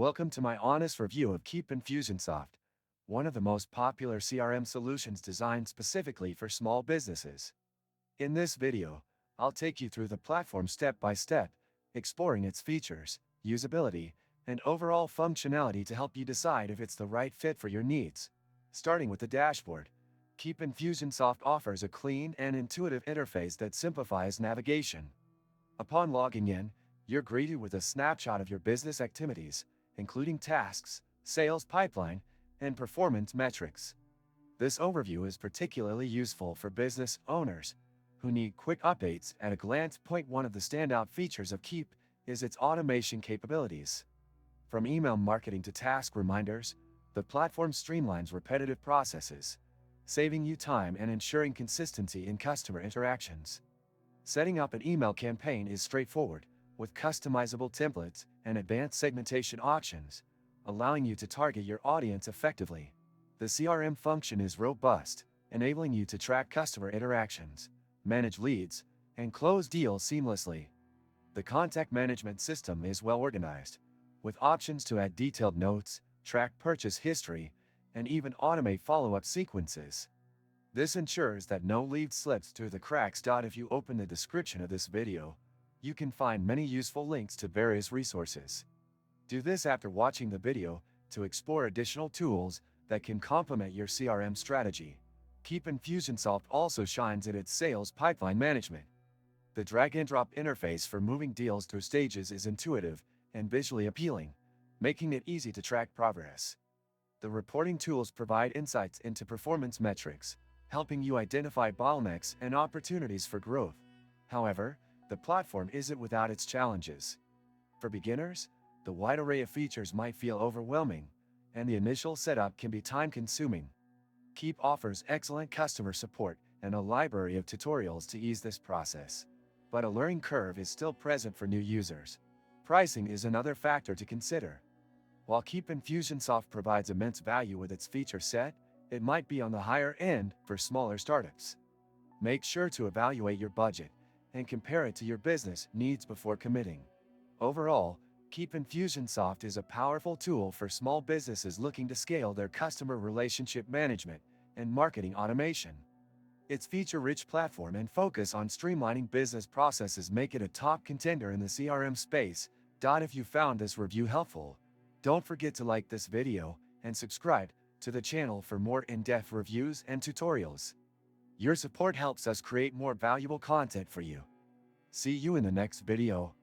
Welcome to my honest review of Keap Infusionsoft, one of the most popular CRM solutions designed specifically for small businesses. In this video, I'll take you through the platform step by step, exploring its features, usability, and overall functionality to help you decide if it's the right fit for your needs. Starting with the dashboard, Keap Infusionsoft offers a clean and intuitive interface that simplifies navigation. Upon logging in, you're greeted with a snapshot of your business activities, including tasks, sales pipeline, and performance metrics. This overview is particularly useful for business owners who need quick updates at a glance. One of the standout features of Keap is its automation capabilities. From email marketing to task reminders, the platform streamlines repetitive processes, saving you time and ensuring consistency in customer interactions. Setting up an email campaign is straightforward, with customizable templates and advanced segmentation options, allowing you to target your audience effectively. The CRM function is robust, enabling you to track customer interactions, manage leads, and close deals seamlessly. The contact management system is well organized, with options to add detailed notes, track purchase history, and even automate follow-up sequences. This ensures that no lead slips through the cracks. If you open the description of this video, you can find many useful links to various resources. Do this after watching the video to explore additional tools that can complement your CRM strategy. Keap Infusionsoft also shines in its sales pipeline management. The drag-and-drop interface for moving deals through stages is intuitive and visually appealing, making it easy to track progress. The reporting tools provide insights into performance metrics, helping you identify bottlenecks and opportunities for growth. However, the platform isn't without its challenges. For beginners, the wide array of features might feel overwhelming, and the initial setup can be time-consuming. Keap offers excellent customer support and a library of tutorials to ease this process. But a learning curve is still present for new users. Pricing is another factor to consider. While Keap Infusionsoft provides immense value with its feature set, it might be on the higher end for smaller startups. Make sure to evaluate your budget and compare it to your business needs before committing. Overall, Keap Infusionsoft is a powerful tool for small businesses looking to scale their customer relationship management and marketing automation. Its feature-rich platform and focus on streamlining business processes make it a top contender in the CRM space. If you found this review helpful, don't forget to like this video and subscribe to the channel for more in-depth reviews and tutorials. Your support helps us create more valuable content for you. See you in the next video.